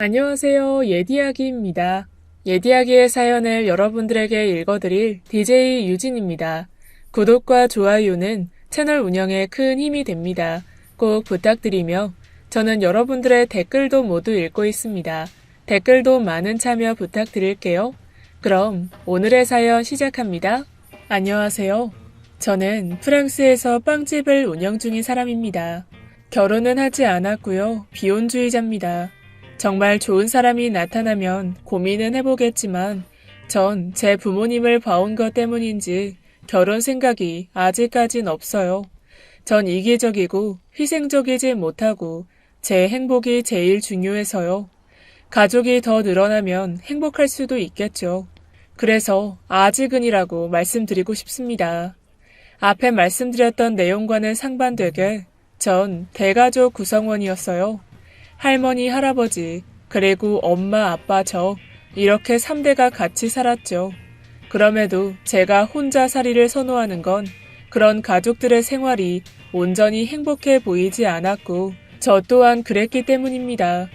안녕하세요. 예디야기입니다. 예디야기의 사연을 여러분들에게 읽어드릴 DJ 유진입니다. 구독과 좋아요는 채널 운영에 큰 힘이 됩니다. 꼭 부탁드리며 저는 여러분들의 댓글도 모두 읽고 있습니다. 댓글도 많은 참여 부탁드릴게요. 그럼 오늘의 사연 시작합니다. 안녕하세요. 저는 프랑스에서 빵집을 운영 중인 사람입니다. 결혼은 하지 않았고요. 비혼주의자입니다. 정말 좋은 사람이 나타나면 고민은 해보겠지만 전 제 부모님을 봐온 것 때문인지 결혼 생각이 아직까진 없어요. 전 이기적이고 희생적이지 못하고 제 행복이 제일 중요해서요. 가족이 더 늘어나면 행복할 수도 있겠죠. 그래서 아직은이라고 말씀드리고 싶습니다. 앞에 말씀드렸던 내용과는 상반되게 전 대가족 구성원이었어요. 할머니, 할아버지, 그리고 엄마, 아빠, 저 이렇게 3대가 같이 살았죠. 그럼에도 제가 혼자 살이를 선호하는 건 그런 가족들의 생활이 온전히 행복해 보이지 않았고 저 또한 그랬기 때문입니다.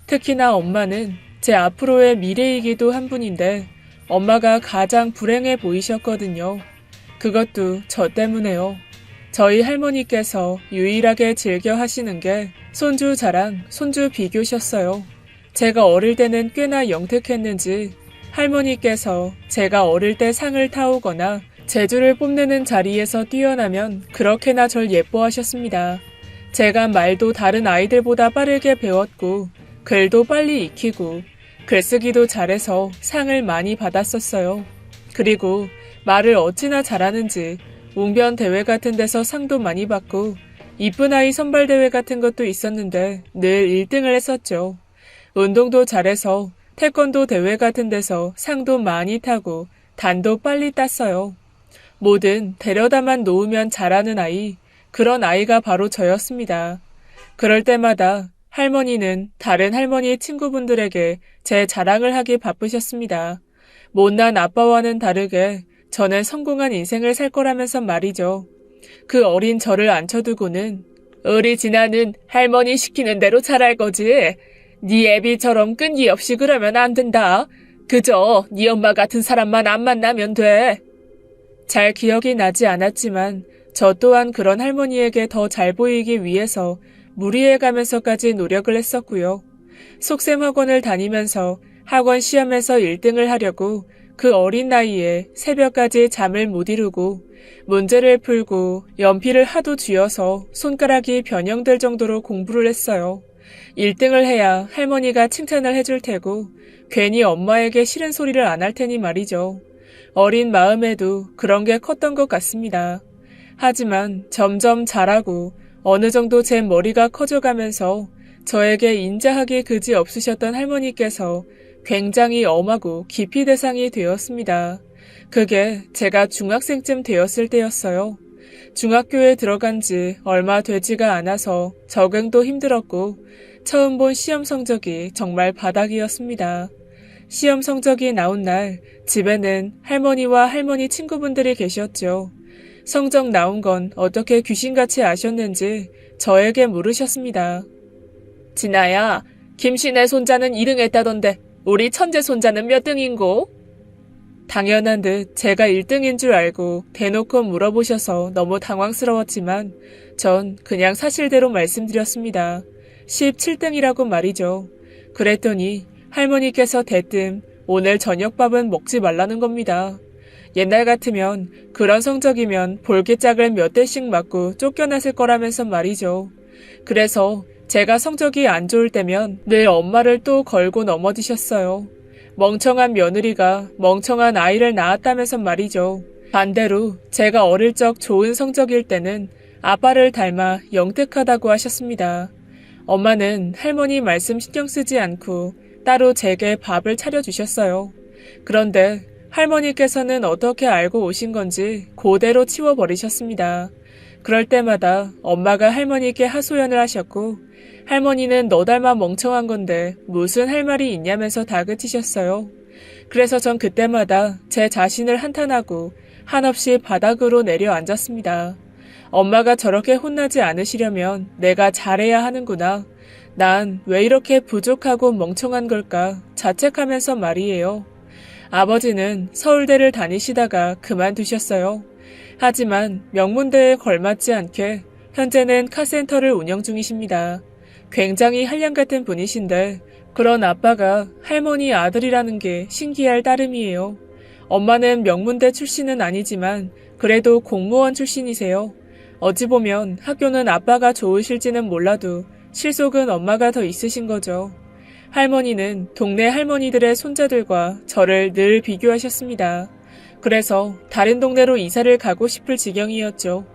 특히나 엄마는 제 앞으로의 미래이기도 한 분인데 엄마가 가장 불행해 보이셨거든요. 그것도 저 때문에요. 저희 할머니께서 유일하게 즐겨 하시는 게 손주 자랑, 손주 비교셨어요. 제가 어릴 때는 꽤나 영특했는지 할머니께서 제가 어릴 때 상을 타오거나 재주를 뽐내는 자리에서 뛰어나면 그렇게나 절 예뻐하셨습니다. 제가 말도 다른 아이들보다 빠르게 배웠고 글도 빨리 익히고 글쓰기도 잘해서 상을 많이 받았었어요. 그리고 말을 어찌나 잘하는지 웅변 대회 같은 데서 상도 많이 받고 이쁜 아이 선발 대회 같은 것도 있었는데 늘 1등을 했었죠. 운동도 잘해서 태권도 대회 같은 데서 상도 많이 타고 단도 빨리 땄어요. 뭐든 데려다만 놓으면 잘하는 아이, 그런 아이가 바로 저였습니다. 그럴 때마다 할머니는 다른 할머니의 친구분들에게 제 자랑을 하기 바쁘셨습니다. 못난 아빠와는 다르게 저는 성공한 인생을 살 거라면서 말이죠. 그 어린 저를 앉혀두고는 우리 진아는 할머니 시키는 대로 잘할 거지. 네 애비처럼 끈기 없이 그러면 안 된다. 그저 네 엄마 같은 사람만 안 만나면 돼. 잘 기억이 나지 않았지만 저 또한 그런 할머니에게 더 잘 보이기 위해서 무리해가면서까지 노력을 했었고요. 속셈 학원을 다니면서 학원 시험에서 1등을 하려고 그 어린 나이에 새벽까지 잠을 못 이루고 문제를 풀고 연필을 하도 쥐어서 손가락이 변형될 정도로 공부를 했어요. 1등을 해야 할머니가 칭찬을 해줄 테고 괜히 엄마에게 싫은 소리를 안 할 테니 말이죠. 어린 마음에도 그런 게 컸던 것 같습니다. 하지만 점점 자라고 어느 정도 제 머리가 커져가면서 저에게 인자하기 그지 없으셨던 할머니께서 굉장히 엄하고 깊이 대상이 되었습니다. 그게 제가 중학생쯤 되었을 때였어요. 중학교에 들어간 지 얼마 되지가 않아서 적응도 힘들었고 처음 본 시험 성적이 정말 바닥이었습니다. 시험 성적이 나온 날 집에는 할머니와 할머니 친구분들이 계셨죠. 성적 나온 건 어떻게 귀신같이 아셨는지 저에게 물으셨습니다. 진아야, 김신의 손자는 2등 했다던데 우리 천재 손자는 몇 등인고? 당연한 듯 제가 1등인 줄 알고 대놓고 물어보셔서 너무 당황스러웠지만 전 그냥 사실대로 말씀드렸습니다. 17등이라고 말이죠. 그랬더니 할머니께서 대뜸 오늘 저녁밥은 먹지 말라는 겁니다. 옛날 같으면 그런 성적이면 볼기짝을 몇 대씩 맞고 쫓겨났을 거라면서 말이죠. 그래서 제가 성적이 안 좋을 때면 늘 엄마를 또 걸고 넘어지셨어요. 멍청한 며느리가 멍청한 아이를 낳았다면서 말이죠. 반대로 제가 어릴 적 좋은 성적일 때는 아빠를 닮아 영특하다고 하셨습니다. 엄마는 할머니 말씀 신경 쓰지 않고 따로 제게 밥을 차려주셨어요. 그런데 할머니께서는 어떻게 알고 오신 건지 그대로 치워버리셨습니다. 그럴 때마다 엄마가 할머니께 하소연을 하셨고 할머니는 너 닮아 멍청한 건데 무슨 할 말이 있냐면서 다그치셨어요. 그래서 전 그때마다 제 자신을 한탄하고 한없이 바닥으로 내려앉았습니다. 엄마가 저렇게 혼나지 않으시려면 내가 잘해야 하는구나. 난 왜 이렇게 부족하고 멍청한 걸까 자책하면서 말이에요. 아버지는 서울대를 다니시다가 그만두셨어요. 하지만 명문대에 걸맞지 않게 현재는 카센터를 운영 중이십니다. 굉장히 한량 같은 분이신데 그런 아빠가 할머니 아들이라는 게 신기할 따름이에요. 엄마는 명문대 출신은 아니지만 그래도 공무원 출신이세요. 어찌 보면 학교는 아빠가 좋으실지는 몰라도 실속은 엄마가 더 있으신 거죠. 할머니는 동네 할머니들의 손자들과 저를 늘 비교하셨습니다. 그래서 다른 동네로 이사를 가고 싶을 지경이었죠.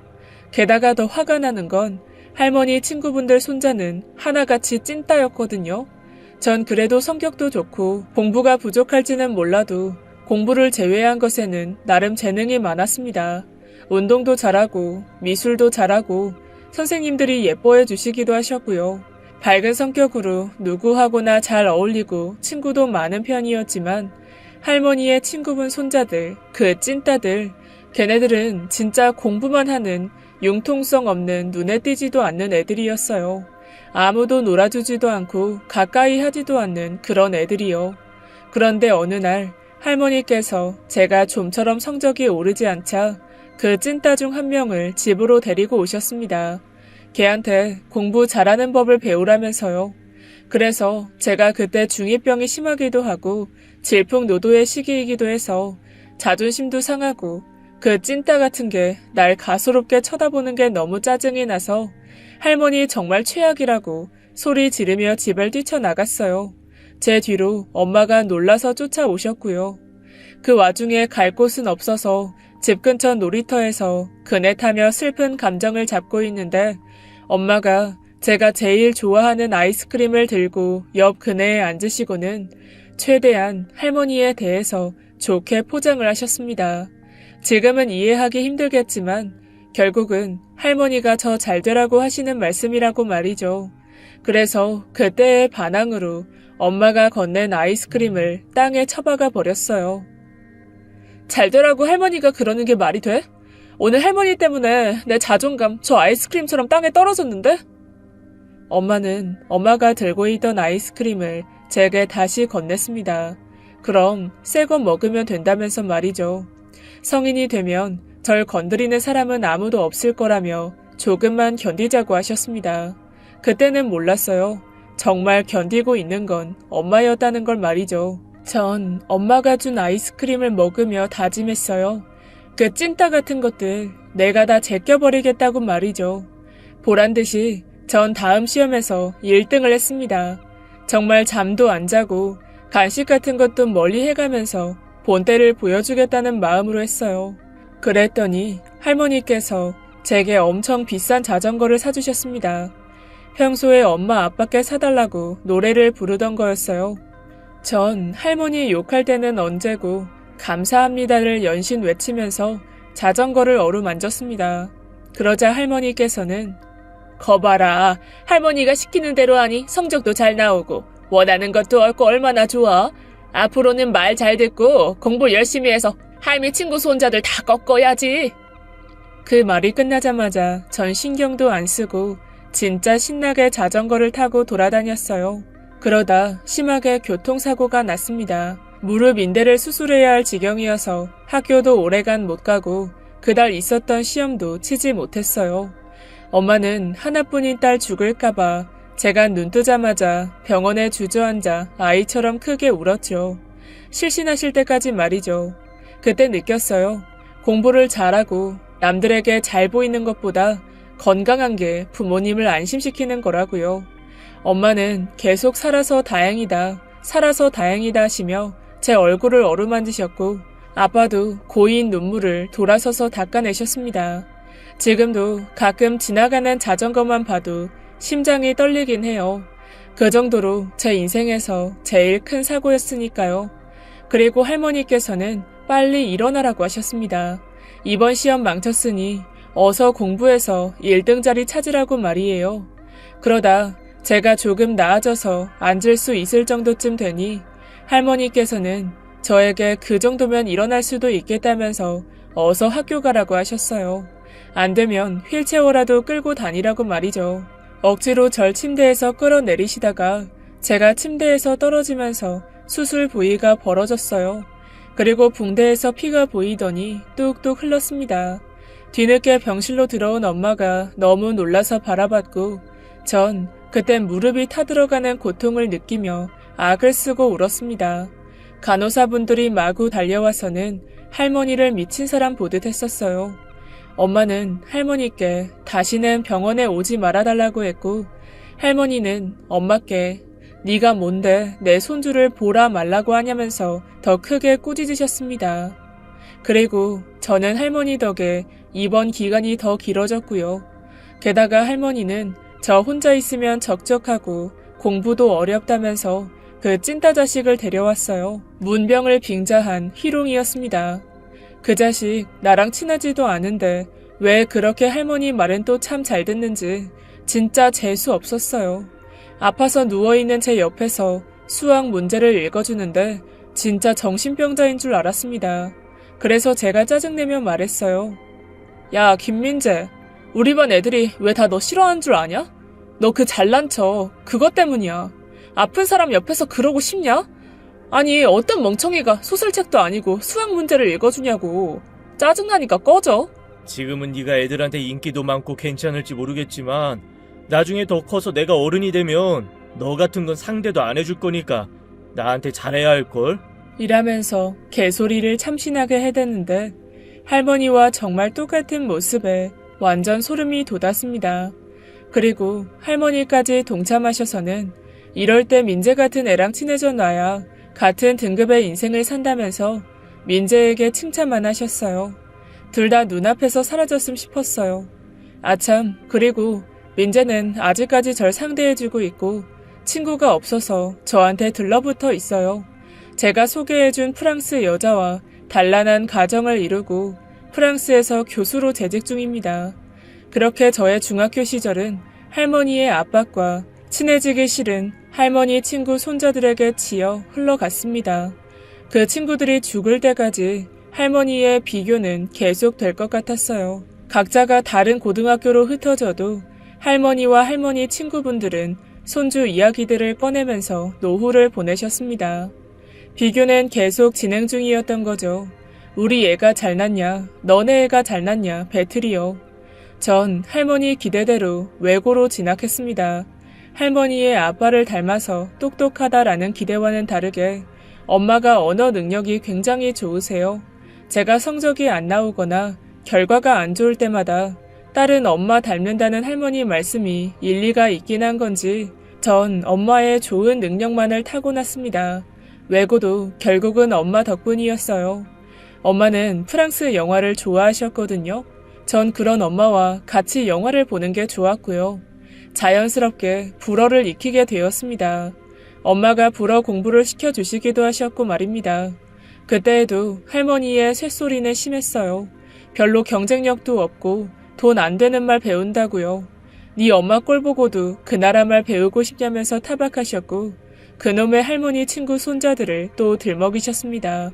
게다가 더 화가 나는 건 할머니 친구분들 손자는 하나같이 찐따였거든요. 전 그래도 성격도 좋고 공부가 부족할지는 몰라도 공부를 제외한 것에는 나름 재능이 많았습니다. 운동도 잘하고 미술도 잘하고 선생님들이 예뻐해 주시기도 하셨고요. 밝은 성격으로 누구하고나 잘 어울리고 친구도 많은 편이었지만 할머니의 친구분 손자들, 그 찐따들, 걔네들은 진짜 공부만 하는 융통성 없는 눈에 띄지도 않는 애들이었어요. 아무도 놀아주지도 않고 가까이 하지도 않는 그런 애들이요. 그런데 어느 날 할머니께서 제가 좀처럼 성적이 오르지 않자 그 찐따 중 한 명을 집으로 데리고 오셨습니다. 걔한테 공부 잘하는 법을 배우라면서요. 그래서 제가 그때 중2병이 심하기도 하고 질풍노도의 시기이기도 해서 자존심도 상하고 그 찐따 같은 게 날 가소롭게 쳐다보는 게 너무 짜증이 나서 할머니 정말 최악이라고 소리 지르며 집을 뛰쳐나갔어요. 제 뒤로 엄마가 놀라서 쫓아오셨고요. 그 와중에 갈 곳은 없어서 집 근처 놀이터에서 그네 타며 슬픈 감정을 잡고 있는데 엄마가 제가 제일 좋아하는 아이스크림을 들고 옆 그네에 앉으시고는 최대한 할머니에 대해서 좋게 포장을 하셨습니다. 지금은 이해하기 힘들겠지만 결국은 할머니가 저 잘되라고 하시는 말씀이라고 말이죠. 그래서 그때의 반항으로 엄마가 건넨 아이스크림을 땅에 처박아 버렸어요. 잘되라고 할머니가 그러는 게 말이 돼? 오늘 할머니 때문에 내 자존감 저 아이스크림처럼 땅에 떨어졌는데? 엄마는 엄마가 들고 있던 아이스크림을 제게 다시 건넸습니다. 그럼 새 거 먹으면 된다면서 말이죠. 성인이 되면 절 건드리는 사람은 아무도 없을 거라며 조금만 견디자고 하셨습니다. 그때는 몰랐어요. 정말 견디고 있는 건 엄마였다는 걸 말이죠. 전 엄마가 준 아이스크림을 먹으며 다짐했어요. 그 찐따 같은 것들 내가 다 제껴버리겠다고 말이죠. 보란듯이 전 다음 시험에서 1등을 했습니다. 정말 잠도 안 자고 간식 같은 것도 멀리 해가면서 본때를 보여주겠다는 마음으로 했어요. 그랬더니 할머니께서 제게 엄청 비싼 자전거를 사주셨습니다. 평소에 엄마 아빠께 사달라고 노래를 부르던 거였어요. 전 할머니 욕할 때는 언제고 감사합니다를 연신 외치면서 자전거를 어루만졌습니다. 그러자 할머니께서는 거봐라, 할머니가 시키는 대로 하니 성적도 잘 나오고 원하는 것도 얻고 얼마나 좋아. 앞으로는 말 잘 듣고 공부 열심히 해서 할미 친구 손자들 다 꺾어야지. 그 말이 끝나자마자 전 신경도 안 쓰고 진짜 신나게 자전거를 타고 돌아다녔어요. 그러다 심하게 교통사고가 났습니다. 무릎 인대를 수술해야 할 지경이어서 학교도 오래간 못 가고 그달 있었던 시험도 치지 못했어요. 엄마는 하나뿐인 딸 죽을까봐 제가 눈 뜨자마자 병원에 주저앉아 아이처럼 크게 울었죠. 실신하실 때까지 말이죠. 그때 느꼈어요. 공부를 잘하고 남들에게 잘 보이는 것보다 건강한 게 부모님을 안심시키는 거라고요. 엄마는 계속 살아서 다행이다 하시며 제 얼굴을 어루만지셨고 아빠도 고인 눈물을 돌아서서 닦아내셨습니다. 지금도 가끔 지나가는 자전거만 봐도 심장이 떨리긴 해요. 그 정도로 제 인생에서 제일 큰 사고였으니까요. 그리고 할머니께서는 빨리 일어나라고 하셨습니다. 이번 시험 망쳤으니 어서 공부해서 1등 자리 찾으라고 말이에요. 그러다 제가 조금 나아져서 앉을 수 있을 정도쯤 되니 할머니께서는 저에게 그 정도면 일어날 수도 있겠다면서 어서 학교 가라고 하셨어요. 안 되면 휠체어라도 끌고 다니라고 말이죠. 억지로 절 침대에서 끌어내리시다가 제가 침대에서 떨어지면서 수술 부위가 벌어졌어요. 그리고 붕대에서 피가 보이더니 뚝뚝 흘렀습니다. 뒤늦게 병실로 들어온 엄마가 너무 놀라서 바라봤고 전 그땐 무릎이 타들어가는 고통을 느끼며 악을 쓰고 울었습니다. 간호사분들이 마구 달려와서는 할머니를 미친 사람 보듯 했었어요. 엄마는 할머니께 다시는 병원에 오지 말아달라고 했고 할머니는 엄마께 네가 뭔데 내 손주를 보라 말라고 하냐면서 더 크게 꾸짖으셨습니다. 그리고 저는 할머니 덕에 입원 기간이 더 길어졌고요. 게다가 할머니는 저 혼자 있으면 적적하고 공부도 어렵다면서 그 찐따 자식을 데려왔어요. 문병을 빙자한 희롱이었습니다. 그 자식 나랑 친하지도 않은데 왜 그렇게 할머니 말은 또 참 잘 듣는지 진짜 재수 없었어요. 아파서 누워있는 제 옆에서 수학 문제를 읽어주는데 진짜 정신병자인 줄 알았습니다. 그래서 제가 짜증내며 말했어요. 야 김민재, 우리 반 애들이 왜 다 너 싫어하는 줄 아냐? 너 그 잘난 척 그것 때문이야. 아픈 사람 옆에서 그러고 싶냐? 아니 어떤 멍청이가 소설책도 아니고 수학 문제를 읽어주냐고. 짜증나니까 꺼져. 지금은 네가 애들한테 인기도 많고 괜찮을지 모르겠지만 나중에 더 커서 내가 어른이 되면 너 같은 건 상대도 안 해줄 거니까 나한테 잘해야 할걸? 이라면서 개소리를 참신하게 해대는데 할머니와 정말 똑같은 모습에 완전 소름이 돋았습니다. 그리고 할머니까지 동참하셔서는 이럴 때 민재 같은 애랑 친해져 놔야 같은 등급의 인생을 산다면서 민재에게 칭찬만 하셨어요. 둘 다 눈앞에서 사라졌음 싶었어요. 아참, 그리고 민재는 아직까지 절 상대해주고 있고 친구가 없어서 저한테 들러붙어 있어요. 제가 소개해준 프랑스 여자와 단란한 가정을 이루고 프랑스에서 교수로 재직 중입니다. 그렇게 저의 중학교 시절은 할머니의 압박과 친해지기 싫은 할머니 친구 손자들에게 치여 흘러갔습니다. 그 친구들이 죽을 때까지 할머니의 비교는 계속될 것 같았어요. 각자가 다른 고등학교로 흩어져도 할머니와 할머니 친구분들은 손주 이야기들을 꺼내면서 노후를 보내셨습니다. 비교는 계속 진행 중이었던 거죠. 우리 애가 잘났냐, 너네 애가 잘났냐, 배틀이요. 전 할머니 기대대로 외고로 진학했습니다. 할머니의 아빠를 닮아서 똑똑하다라는 기대와는 다르게 엄마가 언어 능력이 굉장히 좋으세요. 제가 성적이 안 나오거나 결과가 안 좋을 때마다 딸은 엄마 닮는다는 할머니 말씀이 일리가 있긴 한 건지 전 엄마의 좋은 능력만을 타고났습니다. 외고도 결국은 엄마 덕분이었어요. 엄마는 프랑스 영화를 좋아하셨거든요. 전 그런 엄마와 같이 영화를 보는 게 좋았고요. 자연스럽게 불어를 익히게 되었습니다. 엄마가 불어 공부를 시켜주시기도 하셨고 말입니다. 그때에도 할머니의 쇳소리는 심했어요. 별로 경쟁력도 없고 돈 안 되는 말 배운다고요. 네 엄마 꼴 보고도 그 나라 말 배우고 싶냐면서 타박하셨고 그놈의 할머니 친구 손자들을 또 들먹이셨습니다.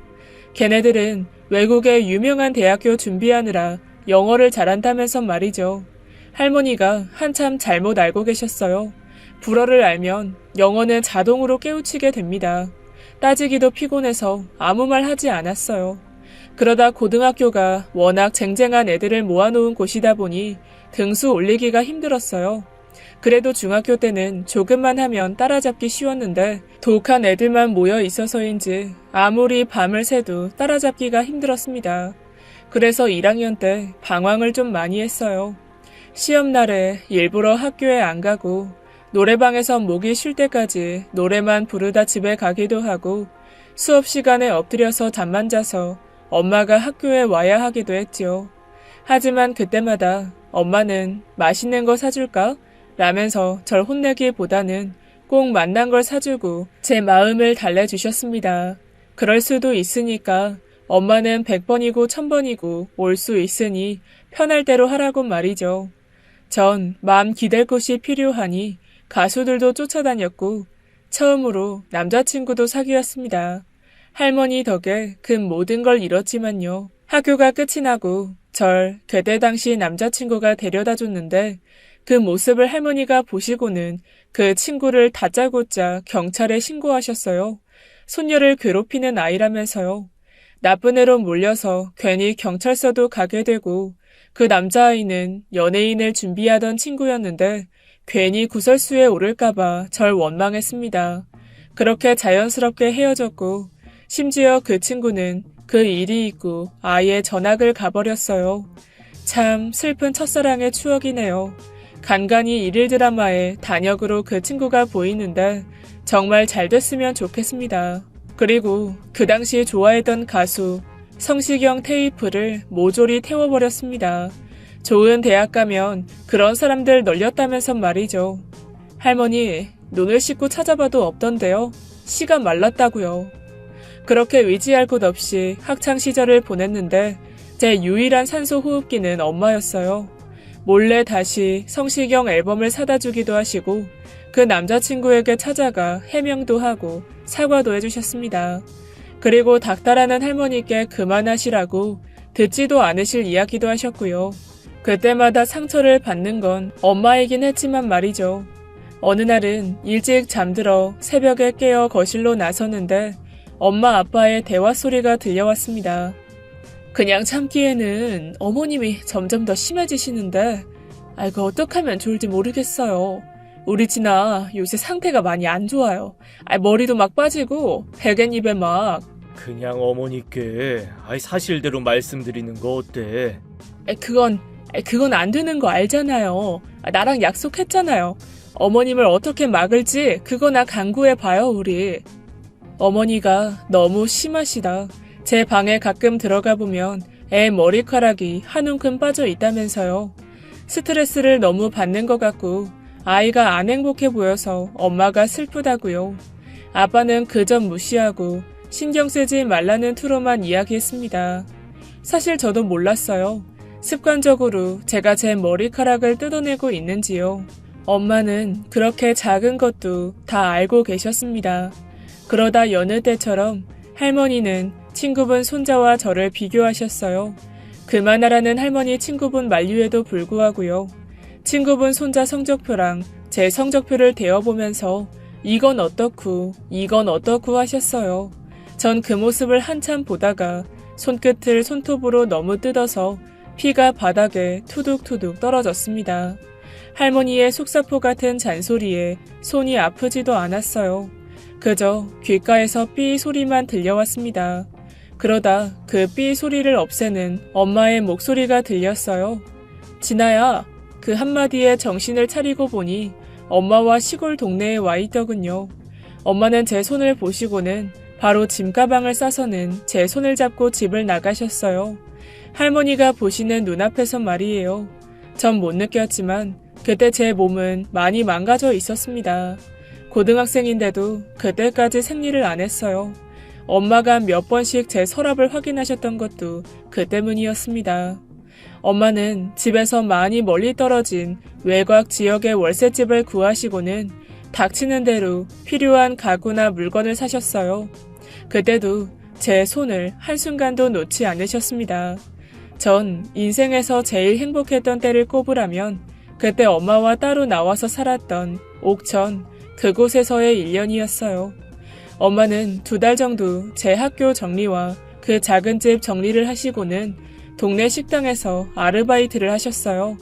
걔네들은 외국의 유명한 대학교 준비하느라 영어를 잘한다면서 말이죠. 할머니가 한참 잘못 알고 계셨어요. 불어를 알면 영어는 자동으로 깨우치게 됩니다. 따지기도 피곤해서 아무 말 하지 않았어요. 그러다 고등학교가 워낙 쟁쟁한 애들을 모아놓은 곳이다 보니 등수 올리기가 힘들었어요. 그래도 중학교 때는 조금만 하면 따라잡기 쉬웠는데 독한 애들만 모여 있어서인지 아무리 밤을 새도 따라잡기가 힘들었습니다. 그래서 1학년 때 방황을 좀 많이 했어요. 시험날에 일부러 학교에 안 가고 노래방에서 목이 쉴 때까지 노래만 부르다 집에 가기도 하고 수업 시간에 엎드려서 잠만 자서 엄마가 학교에 와야 하기도 했지요. 하지만 그때마다 엄마는 맛있는 거 사줄까? 라면서 절 혼내기보다는 꼭 맛난 걸 사주고 제 마음을 달래주셨습니다. 그럴 수도 있으니까 엄마는 100번이고 1000번이고 올 수 있으니 편할 대로 하라고 말이죠. 전 마음 기댈 곳이 필요하니 가수들도 쫓아다녔고 처음으로 남자친구도 사귀었습니다. 할머니 덕에 그 모든 걸 잃었지만요. 학교가 끝이 나고 절 그때 당시 남자친구가 데려다 줬는데 그 모습을 할머니가 보시고는 그 친구를 다짜고짜 경찰에 신고하셨어요. 손녀를 괴롭히는 아이라면서요. 나쁜 애로 몰려서 괜히 경찰서도 가게 되고 그 남자아이는 연예인을 준비하던 친구였는데 괜히 구설수에 오를까봐 절 원망했습니다. 그렇게 자연스럽게 헤어졌고 심지어 그 친구는 그 일이 있고 아예 전학을 가버렸어요. 참 슬픈 첫사랑의 추억이네요. 간간히 일일 드라마에 단역으로 그 친구가 보이는데 정말 잘 됐으면 좋겠습니다. 그리고 그 당시 좋아했던 가수 성시경 테이프를 모조리 태워버렸습니다. 좋은 대학 가면 그런 사람들 널렸다면서 말이죠. 할머니, 눈을 씻고 찾아봐도 없던데요. 시간 말랐다고요. 그렇게 의지할 곳 없이 학창시절을 보냈는데 제 유일한 산소 호흡기는 엄마였어요. 몰래 다시 성시경 앨범을 사다 주기도 하시고 그 남자친구에게 찾아가 해명도 하고 사과도 해주셨습니다. 그리고 닥달하는 할머니께 그만하시라고 듣지도 않으실 이야기도 하셨고요. 그때마다 상처를 받는 건 엄마이긴 했지만 말이죠. 어느 날은 일찍 잠들어 새벽에 깨어 거실로 나섰는데 엄마 아빠의 대화 소리가 들려왔습니다. 그냥 참기에는 어머님이 점점 더 심해지시는데 아이고 어떡하면 좋을지 모르겠어요. 우리 진아 요새 상태가 많이 안 좋아요. 머리도 막 빠지고 베갯입에 막. 그냥 어머니께 사실대로 말씀드리는 거 어때? 그건 안 되는 거 알잖아요. 나랑 약속했잖아요. 어머님을 어떻게 막을지 그거나 강구해봐요 우리. 어머니가 너무 심하시다. 제 방에 가끔 들어가 보면 애 머리카락이 한 움큼 빠져 있다면서요. 스트레스를 너무 받는 것 같고 아이가 안 행복해 보여서 엄마가 슬프다고요. 아빠는 그저 무시하고 신경 쓰지 말라는 투로만 이야기했습니다. 사실 저도 몰랐어요. 습관적으로 제가 제 머리카락을 뜯어내고 있는지요. 엄마는 그렇게 작은 것도 다 알고 계셨습니다. 그러다 여느 때처럼 할머니는 친구분 손자와 저를 비교하셨어요. 그만하라는 할머니 친구분 만류에도 불구하고요. 친구분 손자 성적표랑 제 성적표를 대어보면서 이건 어떻고 하셨어요. 전 그 모습을 한참 보다가 손끝을 손톱으로 너무 뜯어서 피가 바닥에 투둑투둑 떨어졌습니다. 할머니의 속사포 같은 잔소리에 손이 아프지도 않았어요. 그저 귓가에서 삐 소리만 들려왔습니다. 그러다 그 삐 소리를 없애는 엄마의 목소리가 들렸어요. 진아야, 그 한마디에 정신을 차리고 보니 엄마와 시골 동네에 와 있더군요. 엄마는 제 손을 보시고는 바로 짐가방을 싸서는 제 손을 잡고 집을 나가셨어요. 할머니가 보시는 눈앞에서 말이에요. 전 못 느꼈지만 그때 제 몸은 많이 망가져 있었습니다. 고등학생인데도 그때까지 생리를 안 했어요. 엄마가 몇 번씩 제 서랍을 확인하셨던 것도 그 때문이었습니다. 엄마는 집에서 많이 멀리 떨어진 외곽 지역의 월세집을 구하시고는 닥치는 대로 필요한 가구나 물건을 사셨어요. 그때도 제 손을 한순간도 놓지 않으셨습니다. 전 인생에서 제일 행복했던 때를 꼽으라면 그때 엄마와 따로 나와서 살았던 옥천 그곳에서의 1년이었어요. 엄마는 2달 정도 제 학교 정리와 그 작은 집 정리를 하시고는 동네 식당에서 아르바이트를 하셨어요.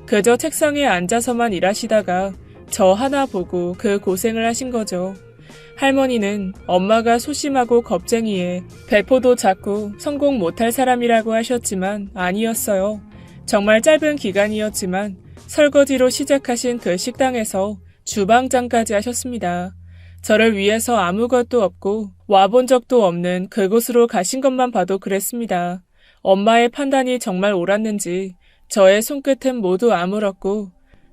그저 책상에 앉아서만 일하시다가 저 하나 보고 그 고생을 하신 거죠. 할머니는 엄마가 소심하고 겁쟁이에 배포도 작고 성공 못할 사람이라고 하셨지만 아니었어요. 정말 짧은 기간이었지만 설거지로 시작하신 그 식당에서 주방장까지 하셨습니다. 저를 위해서 아무것도 없고 와본 적도 없는 그곳으로 가신 것만 봐도 그랬습니다. 엄마의 판단이 정말 옳았는지 저의 손끝은 모두 아물었고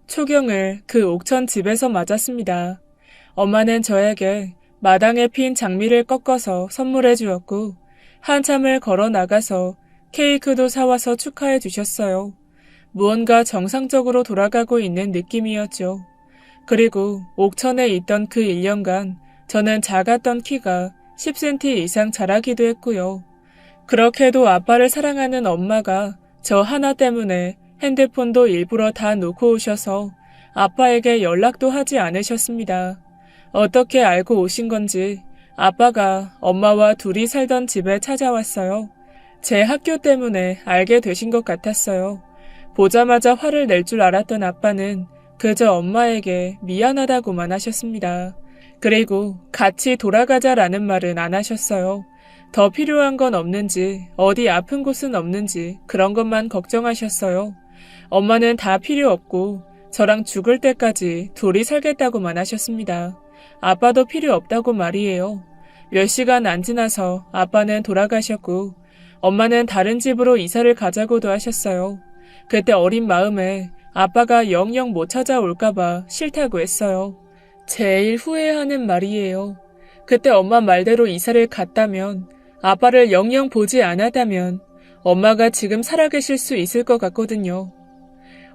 초경을 그 옥천 집에서 맞았습니다. 엄마는 저에게 마당에 핀 장미를 꺾어서 선물해 주었고 한참을 걸어 나가서 케이크도 사와서 축하해 주셨어요. 무언가 정상적으로 돌아가고 있는 느낌이었죠. 그리고 옥천에 있던 그 1년간 저는 작았던 키가 10cm 이상 자라기도 했고요. 그렇게도 아빠를 사랑하는 엄마가 저 하나 때문에 핸드폰도 일부러 다 놓고 오셔서 아빠에게 연락도 하지 않으셨습니다. 어떻게 알고 오신 건지 아빠가 엄마와 둘이 살던 집에 찾아왔어요. 제 학교 때문에 알게 되신 것 같았어요. 보자마자 화를 낼 줄 알았던 아빠는 그저 엄마에게 미안하다고만 하셨습니다. 그리고 같이 돌아가자라는 말은 안 하셨어요. 더 필요한 건 없는지, 어디 아픈 곳은 없는지 그런 것만 걱정하셨어요. 엄마는 다 필요 없고 저랑 죽을 때까지 둘이 살겠다고만 하셨습니다. 아빠도 필요 없다고 말이에요. 몇 시간 안 지나서 아빠는 돌아가셨고 엄마는 다른 집으로 이사를 가자고도 하셨어요. 그때 어린 마음에 아빠가 영영 못 찾아올까봐 싫다고 했어요. 제일 후회하는 말이에요. 그때 엄마 말대로 이사를 갔다면, 아빠를 영영 보지 않았다면 엄마가 지금 살아계실 수 있을 것 같거든요.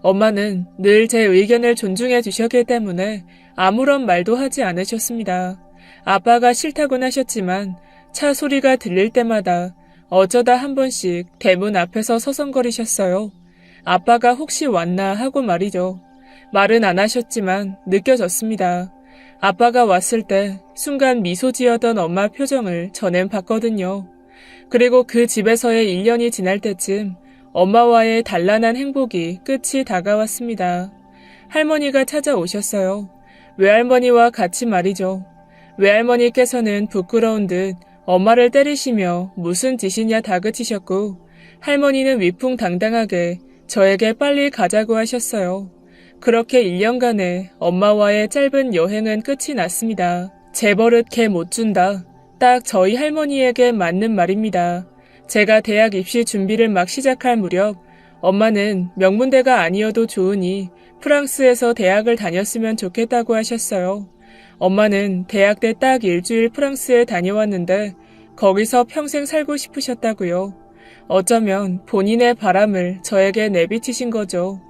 엄마는 늘 제 의견을 존중해 주셨기 때문에 아무런 말도 하지 않으셨습니다. 아빠가 싫다곤 하셨지만 차 소리가 들릴 때마다 어쩌다 한 번씩 대문 앞에서 서성거리셨어요. 아빠가 혹시 왔나 하고 말이죠. 말은 안 하셨지만 느껴졌습니다. 아빠가 왔을 때 순간 미소 지었던 엄마 표정을 전엔 봤거든요. 그리고 그 집에서의 1년이 지날 때쯤 엄마와의 단란한 행복이 끝이 다가왔습니다. 할머니가 찾아오셨어요. 외할머니와 같이 말이죠. 외할머니께서는 부끄러운 듯 엄마를 때리시며 무슨 짓이냐 다그치셨고, 할머니는 위풍당당하게 저에게 빨리 가자고 하셨어요. 그렇게 1년간의 엄마와의 짧은 여행은 끝이 났습니다. 제 버릇 개 못 준다. 딱 저희 할머니에게 맞는 말입니다. 제가 대학 입시 준비를 막 시작할 무렵 엄마는 명문대가 아니어도 좋으니 프랑스에서 대학을 다녔으면 좋겠다고 하셨어요. 엄마는 대학 때 딱 일주일 프랑스에 다녀왔는데 거기서 평생 살고 싶으셨다고요. 어쩌면 본인의 바람을 저에게 내비치신 거죠.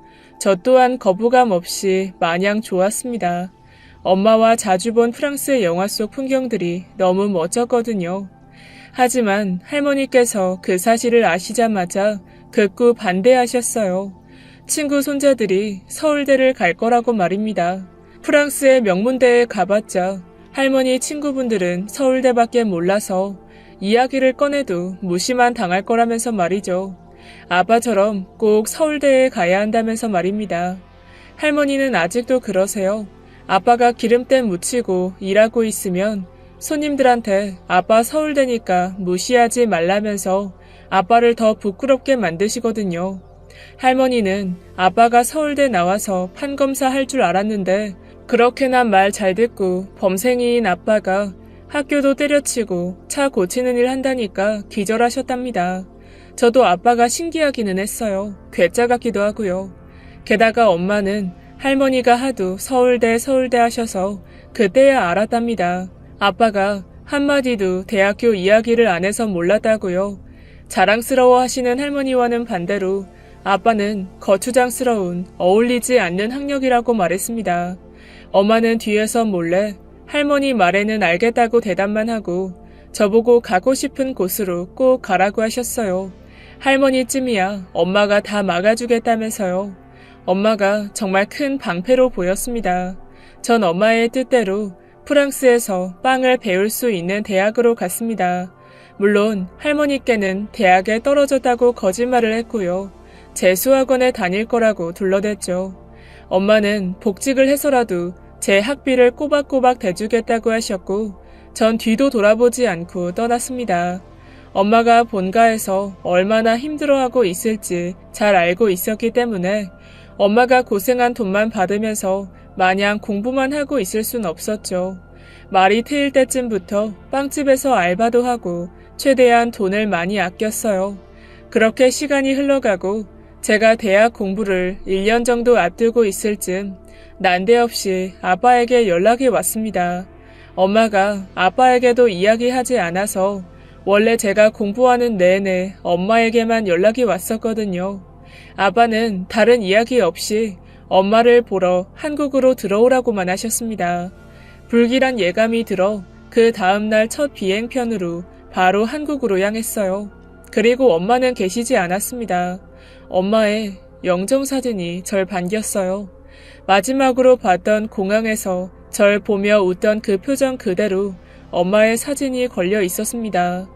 저 또한 거부감 없이 마냥 좋았습니다. 엄마와 자주 본 프랑스 영화 속 풍경들이 너무 멋졌거든요. 하지만 할머니께서 그 사실을 아시자마자 극구 반대하셨어요. 친구 손자들이 서울대를 갈 거라고 말입니다. 프랑스의 명문대에 가봤자 할머니 친구분들은 서울대밖에 몰라서 이야기를 꺼내도 무시만 당할 거라면서 말이죠. 아빠처럼 꼭 서울대에 가야 한다면서 말입니다. 할머니는 아직도 그러세요. 아빠가 기름때 묻히고 일하고 있으면 손님들한테 아빠 서울대니까 무시하지 말라면서 아빠를 더 부끄럽게 만드시거든요. 할머니는 아빠가 서울대 나와서 판검사 할 줄 알았는데 그렇게나 말 잘 듣고 범생이인 아빠가 학교도 때려치고 차 고치는 일 한다니까 기절하셨답니다. 저도 아빠가 신기하기는 했어요. 괴짜 같기도 하고요. 게다가 엄마는 할머니가 하도 서울대 하셔서 그때야 알았답니다. 아빠가 한마디도 대학교 이야기를 안 해서 몰랐다고요. 자랑스러워 하시는 할머니와는 반대로 아빠는 거추장스러운 어울리지 않는 학력이라고 말했습니다. 엄마는 뒤에서 몰래 할머니 말에는 알겠다고 대답만 하고 저보고 가고 싶은 곳으로 꼭 가라고 하셨어요. 할머니쯤이야 엄마가 다 막아주겠다면서요. 엄마가 정말 큰 방패로 보였습니다. 전 엄마의 뜻대로 프랑스에서 빵을 배울 수 있는 대학으로 갔습니다. 물론 할머니께는 대학에 떨어졌다고 거짓말을 했고요. 재수학원에 다닐 거라고 둘러댔죠. 엄마는 복직을 해서라도 제 학비를 꼬박꼬박 대주겠다고 하셨고 전 뒤도 돌아보지 않고 떠났습니다. 엄마가 본가에서 얼마나 힘들어하고 있을지 잘 알고 있었기 때문에 엄마가 고생한 돈만 받으면서 마냥 공부만 하고 있을 순 없었죠. 말이 트일 때쯤부터 빵집에서 알바도 하고 최대한 돈을 많이 아꼈어요. 그렇게 시간이 흘러가고 제가 대학 공부를 1년 정도 앞두고 있을 즈음 난데없이 아빠에게 연락이 왔습니다. 엄마가 아빠에게도 이야기하지 않아서 원래 제가 공부하는 내내 엄마에게만 연락이 왔었거든요. 아빠는 다른 이야기 없이 엄마를 보러 한국으로 들어오라고만 하셨습니다. 불길한 예감이 들어 그 다음날 첫 비행편으로 바로 한국으로 향했어요. 그리고 엄마는 계시지 않았습니다. 엄마의 영정사진이 절 반겼어요. 마지막으로 봤던 공항에서 절 보며 웃던 그 표정 그대로 엄마의 사진이 걸려 있었습니다.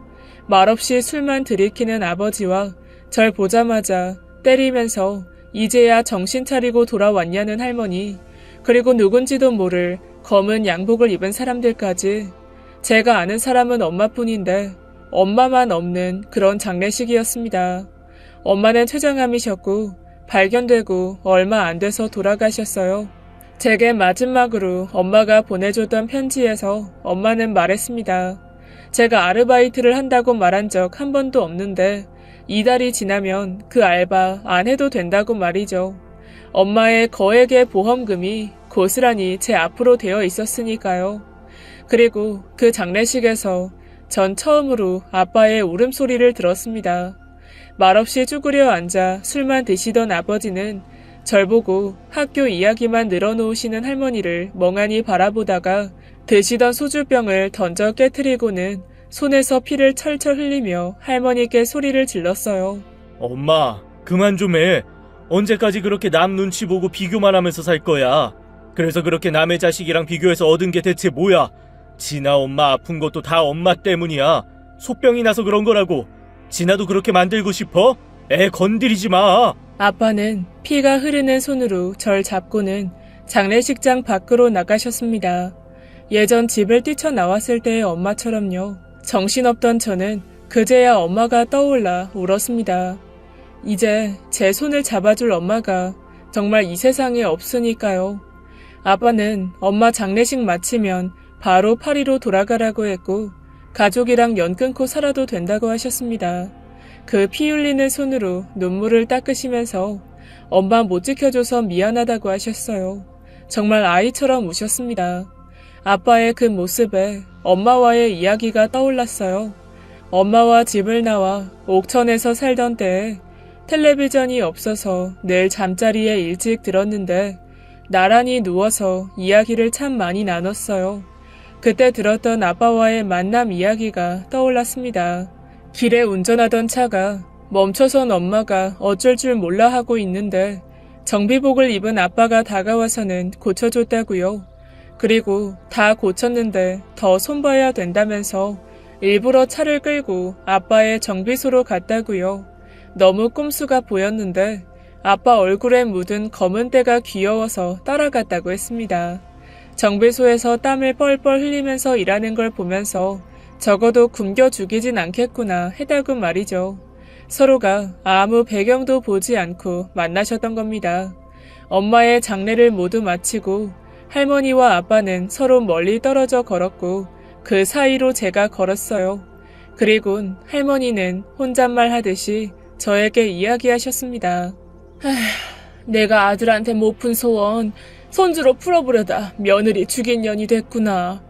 말없이 술만 들이키는 아버지와 절 보자마자 때리면서 이제야 정신 차리고 돌아왔냐는 할머니, 그리고 누군지도 모를 검은 양복을 입은 사람들까지. 제가 아는 사람은 엄마뿐인데 엄마만 없는 그런 장례식이었습니다. 엄마는 췌장암이셨고 발견되고 얼마 안 돼서 돌아가셨어요. 제게 마지막으로 엄마가 보내줬던 편지에서 엄마는 말했습니다. 제가 아르바이트를 한다고 말한 적 한 번도 없는데 이달이 지나면 그 알바 안 해도 된다고 말이죠. 엄마의 거액의 보험금이 고스란히 제 앞으로 되어 있었으니까요. 그리고 그 장례식에서 전 처음으로 아빠의 울음소리를 들었습니다. 말없이 쭈그려 앉아 술만 드시던 아버지는 절 보고 학교 이야기만 늘어놓으시는 할머니를 멍하니 바라보다가 드시던 소주병을 던져 깨트리고는 손에서 피를 철철 흘리며 할머니께 소리를 질렀어요. 엄마, 그만 좀 해. 언제까지 그렇게 남 눈치 보고 비교만 하면서 살 거야. 그래서 그렇게 남의 자식이랑 비교해서 얻은 게 대체 뭐야? 진아 엄마 아픈 것도 다 엄마 때문이야. 소병이 나서 그런 거라고. 진아도 그렇게 만들고 싶어? 애 건드리지 마. 아빠는 피가 흐르는 손으로 절 잡고는 장례식장 밖으로 나가셨습니다. 예전 집을 뛰쳐나왔을 때의 엄마처럼요. 정신없던 저는 그제야 엄마가 떠올라 울었습니다. 이제 제 손을 잡아줄 엄마가 정말 이 세상에 없으니까요. 아빠는 엄마 장례식 마치면 바로 파리로 돌아가라고 했고 가족이랑 연 끊고 살아도 된다고 하셨습니다. 그 피 흘리는 손으로 눈물을 닦으시면서 엄마 못 지켜줘서 미안하다고 하셨어요. 정말 아이처럼 우셨습니다. 아빠의 그 모습에 엄마와의 이야기가 떠올랐어요. 엄마와 집을 나와 옥천에서 살던 때에 텔레비전이 없어서 늘 잠자리에 일찍 들었는데 나란히 누워서 이야기를 참 많이 나눴어요. 그때 들었던 아빠와의 만남 이야기가 떠올랐습니다. 길에 운전하던 차가 멈춰선 엄마가 어쩔 줄 몰라 하고 있는데 정비복을 입은 아빠가 다가와서는 고쳐줬다고요. 그리고 다 고쳤는데 더 손봐야 된다면서 일부러 차를 끌고 아빠의 정비소로 갔다고요. 너무 꼼수가 보였는데 아빠 얼굴에 묻은 검은 때가 귀여워서 따라갔다고 했습니다. 정비소에서 땀을 뻘뻘 흘리면서 일하는 걸 보면서 적어도 굶겨 죽이진 않겠구나 했다고 말이죠. 서로가 아무 배경도 보지 않고 만나셨던 겁니다. 엄마의 장례를 모두 마치고 할머니와 아빠는 서로 멀리 떨어져 걸었고 그 사이로 제가 걸었어요. 그리곤 할머니는 혼잣말 하듯이 저에게 이야기하셨습니다. 내가 아들한테 못 푼 소원 손주로 풀어보려다 며느리 죽인 년이 됐구나.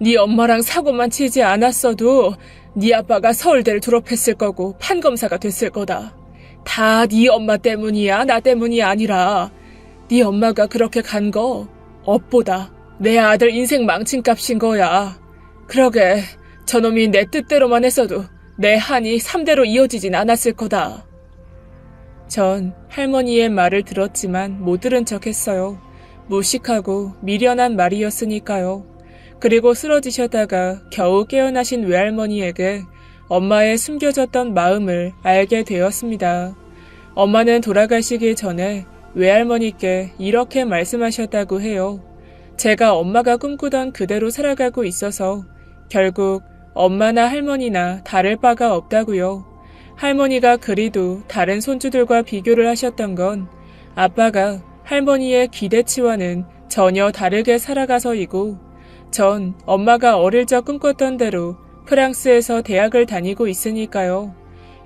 네 엄마랑 사고만 치지 않았어도 네 아빠가 서울대를 졸업했을 거고 판검사가 됐을 거다. 다 네 엄마 때문이야. 나 때문이 아니라 네 엄마가 그렇게 간 거 업보다 내 아들 인생 망친 값인 거야. 그러게 저놈이 내 뜻대로만 했어도 내 한이 3대로 이어지진 않았을 거다. 전 할머니의 말을 들었지만 못 들은 척했어요. 무식하고 미련한 말이었으니까요. 그리고 쓰러지셨다가 겨우 깨어나신 외할머니에게 엄마의 숨겨졌던 마음을 알게 되었습니다. 엄마는 돌아가시기 전에 외할머니께 이렇게 말씀하셨다고 해요. 제가 엄마가 꿈꾸던 그대로 살아가고 있어서 결국 엄마나 할머니나 다를 바가 없다고요. 할머니가 그리도 다른 손주들과 비교를 하셨던 건 아빠가 할머니의 기대치와는 전혀 다르게 살아가서이고 전 엄마가 어릴 적 꿈꿨던 대로 프랑스에서 대학을 다니고 있으니까요.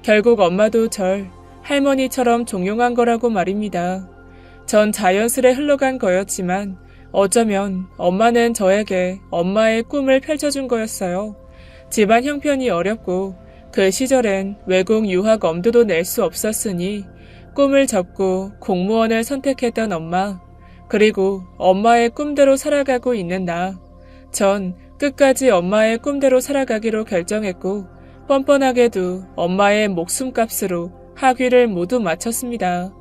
결국 엄마도 절 할머니처럼 종용한 거라고 말입니다. 전 자연스레 흘러간 거였지만 어쩌면 엄마는 저에게 엄마의 꿈을 펼쳐준 거였어요. 집안 형편이 어렵고 그 시절엔 외국 유학 엄두도 낼 수 없었으니 꿈을 접고 공무원을 선택했던 엄마, 그리고 엄마의 꿈대로 살아가고 있는 나. 전 끝까지 엄마의 꿈대로 살아가기로 결정했고 뻔뻔하게도 엄마의 목숨값으로 학위를 모두 마쳤습니다.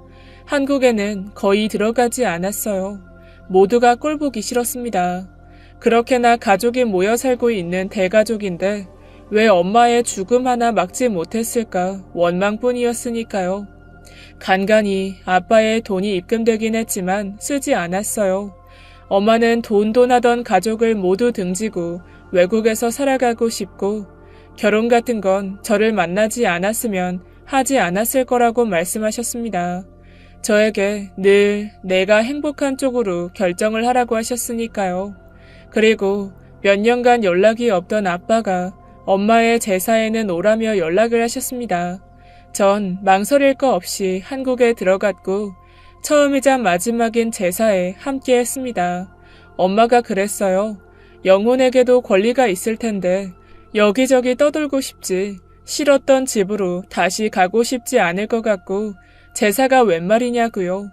한국에는 거의 들어가지 않았어요. 모두가 꼴보기 싫었습니다. 그렇게나 가족이 모여 살고 있는 대가족인데 왜 엄마의 죽음 하나 막지 못했을까 원망뿐이었으니까요. 간간히 아빠의 돈이 입금되긴 했지만 쓰지 않았어요. 엄마는 돈하던 가족을 모두 등지고 외국에서 살아가고 싶고 결혼 같은 건 저를 만나지 않았으면 하지 않았을 거라고 말씀하셨습니다. 저에게 늘 내가 행복한 쪽으로 결정을 하라고 하셨으니까요. 그리고 몇 년간 연락이 없던 아빠가 엄마의 제사에는 오라며 연락을 하셨습니다. 전 망설일 거 없이 한국에 들어갔고 처음이자 마지막인 제사에 함께 했습니다. 엄마가 그랬어요. 영혼에게도 권리가 있을 텐데 여기저기 떠돌고 싶지 싫었던 집으로 다시 가고 싶지 않을 것 같고 제사가 웬 말이냐고요.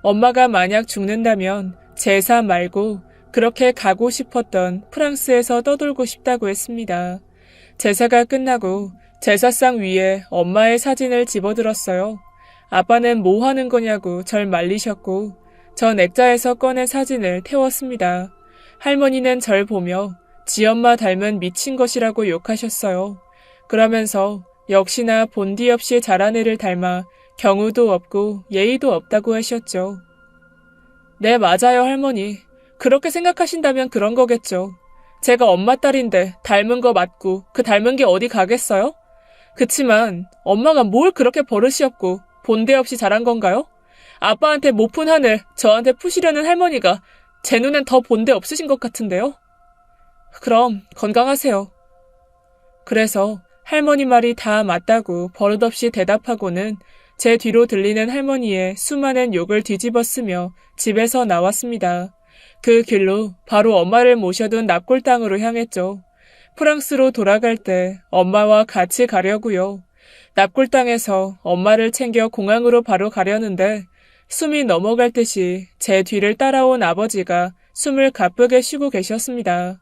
엄마가 만약 죽는다면 제사 말고 그렇게 가고 싶었던 프랑스에서 떠돌고 싶다고 했습니다. 제사가 끝나고 제사상 위에 엄마의 사진을 집어들었어요. 아빠는 뭐 하는 거냐고 절 말리셨고 전 액자에서 꺼낸 사진을 태웠습니다. 할머니는 절 보며 지엄마 닮은 미친 것이라고 욕하셨어요. 그러면서 역시나 본디 없이 자란 애를 닮아 경우도 없고 예의도 없다고 하셨죠. 네, 맞아요, 할머니. 그렇게 생각하신다면 그런 거겠죠. 제가 엄마 딸인데 닮은 거 맞고 그 닮은 게 어디 가겠어요? 그치만 엄마가 뭘 그렇게 버릇이 없고 본데 없이 자란 건가요? 아빠한테 못 푼 한을 저한테 푸시려는 할머니가 제 눈엔 더 본데 없으신 것 같은데요? 그럼 건강하세요. 그래서 할머니 말이 다 맞다고 버릇없이 대답하고는 제 뒤로 들리는 할머니의 수많은 욕을 뒤집어 쓰며 집에서 나왔습니다. 그 길로 바로 엄마를 모셔둔 납골 땅으로 향했죠. 프랑스로 돌아갈 때 엄마와 같이 가려고요. 납골 땅에서 엄마를 챙겨 공항으로 바로 가려는데 숨이 넘어갈 듯이 제 뒤를 따라온 아버지가 숨을 가쁘게 쉬고 계셨습니다.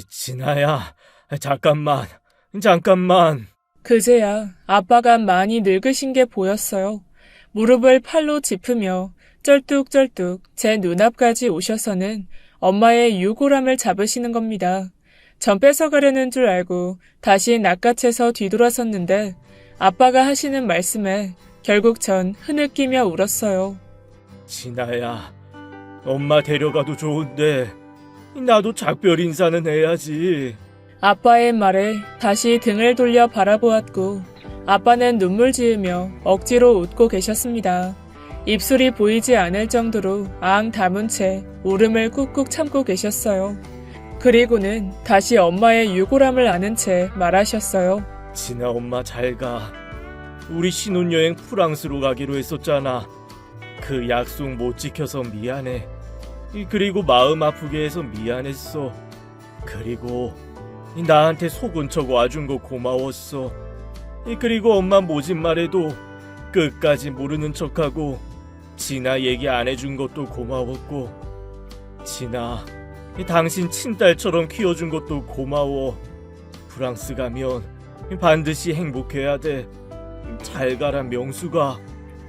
진아야, 잠깐만. 그제야 아빠가 많이 늙으신 게 보였어요. 무릎을 팔로 짚으며 쩔뚝쩔뚝 제 눈앞까지 오셔서는 엄마의 유골함을 잡으시는 겁니다. 전 뺏어가려는 줄 알고 다시 낚아채서 뒤돌아섰는데 아빠가 하시는 말씀에 결국 전 흐느끼며 울었어요. 진아야, 엄마 데려가도 좋은데 나도 작별 인사는 해야지. 아빠의 말에 다시 등을 돌려 바라보았고 아빠는 눈물 지으며 억지로 웃고 계셨습니다. 입술이 보이지 않을 정도로 앙 다문 채 울음을 꾹꾹 참고 계셨어요. 그리고는 다시 엄마의 유골함을 안은 채 말하셨어요. 진아 엄마 잘 가. 우리 신혼여행 프랑스로 가기로 했었잖아. 그 약속 못 지켜서 미안해. 그리고 마음 아프게 해서 미안했어. 그리고 나한테 속은 척 와준 거 고마웠어. 그리고 엄마 모진 말해도 끝까지 모르는 척하고 진아 얘기 안 해준 것도 고마웠고 진아 당신 친딸처럼 키워준 것도 고마워. 프랑스 가면 반드시 행복해야 돼. 잘 가라 명수가.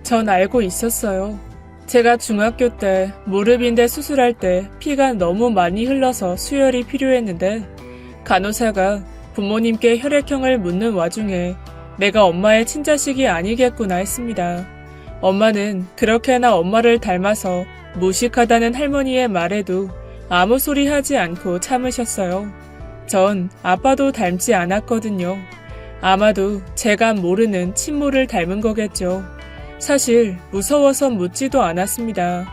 전 알고 있었어요. 제가 중학교 때 무릎인대 수술할 때 피가 너무 많이 흘러서 수혈이 필요했는데 간호사가 부모님께 혈액형을 묻는 와중에 내가 엄마의 친자식이 아니겠구나 했습니다. 엄마는 그렇게나 엄마를 닮아서 무식하다는 할머니의 말에도 아무 소리 하지 않고 참으셨어요. 전 아빠도 닮지 않았거든요. 아마도 제가 모르는 친모를 닮은 거겠죠. 사실 무서워서 묻지도 않았습니다.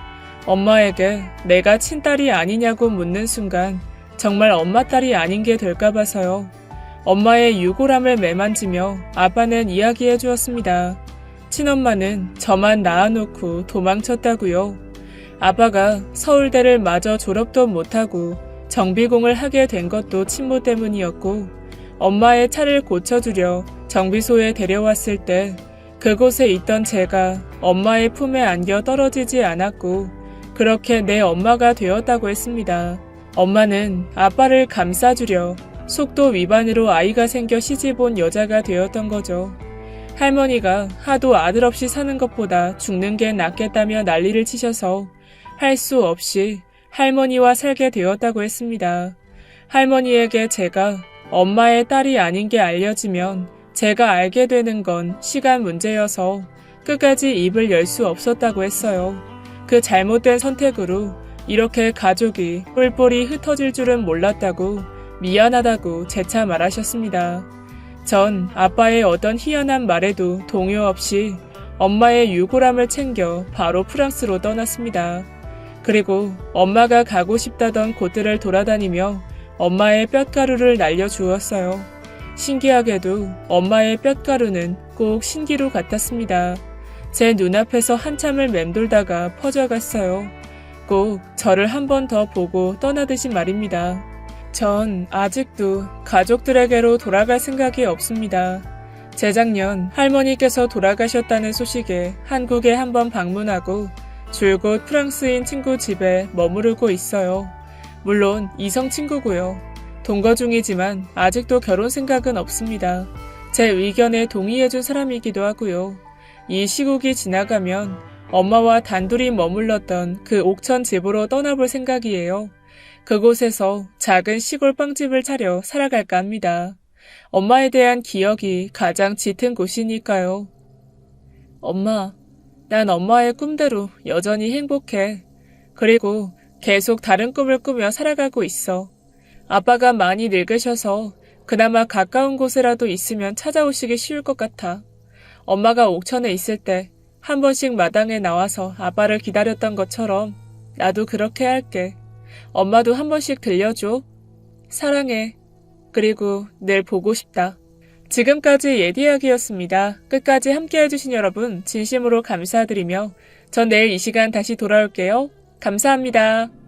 엄마에게 내가 친딸이 아니냐고 묻는 순간 정말 엄마 딸이 아닌 게 될까 봐서요. 엄마의 유골함을 매만지며 아빠는 이야기해 주었습니다. 친엄마는 저만 낳아놓고 도망쳤다고요. 아빠가 서울대를 마저 졸업도 못하고 정비공을 하게 된 것도 친모 때문이었고 엄마의 차를 고쳐주려 정비소에 데려왔을 때 그곳에 있던 제가 엄마의 품에 안겨 떨어지지 않았고 그렇게 내 엄마가 되었다고 했습니다. 엄마는 아빠를 감싸주려 속도 위반으로 아이가 생겨 시집 온 여자가 되었던 거죠. 할머니가 하도 아들 없이 사는 것보다 죽는 게 낫겠다며 난리를 치셔서 할 수 없이 할머니와 살게 되었다고 했습니다. 할머니에게 제가 엄마의 딸이 아닌 게 알려지면 제가 알게 되는 건 시간 문제여서 끝까지 입을 열 수 없었다고 했어요. 그 잘못된 선택으로 이렇게 가족이 뿔뿔이 흩어질 줄은 몰랐다고 미안하다고 재차 말하셨습니다. 전 아빠의 어떤 희한한 말에도 동요 없이 엄마의 유골함을 챙겨 바로 프랑스로 떠났습니다. 그리고 엄마가 가고 싶다던 곳들을 돌아다니며 엄마의 뼛가루를 날려주었어요. 신기하게도 엄마의 뼛가루는 꼭 신기루 같았습니다. 제 눈앞에서 한참을 맴돌다가 퍼져갔어요. 꼭 저를 한 번 더 보고 떠나듯이 말입니다. 전 아직도 가족들에게로 돌아갈 생각이 없습니다. 재작년 할머니께서 돌아가셨다는 소식에 한국에 한번 방문하고 줄곧 프랑스인 친구 집에 머무르고 있어요. 물론 이성 친구고요. 동거 중이지만 아직도 결혼 생각은 없습니다. 제 의견에 동의해준 사람이기도 하고요. 이 시국이 지나가면 엄마와 단둘이 머물렀던 그 옥천 집으로 떠나볼 생각이에요. 그곳에서 작은 시골 빵집을 차려 살아갈까 합니다. 엄마에 대한 기억이 가장 짙은 곳이니까요. 엄마, 난 엄마의 꿈대로 여전히 행복해. 그리고 계속 다른 꿈을 꾸며 살아가고 있어. 아빠가 많이 늙으셔서 그나마 가까운 곳이라도 있으면 찾아오시기 쉬울 것 같아. 엄마가 옥천에 있을 때 한 번씩 마당에 나와서 아빠를 기다렸던 것처럼 나도 그렇게 할게. 엄마도 한 번씩 들려줘. 사랑해. 그리고 늘 보고 싶다. 지금까지 예디이야기였습니다. 끝까지 함께 해주신 여러분 진심으로 감사드리며 전 내일 이 시간 다시 돌아올게요. 감사합니다.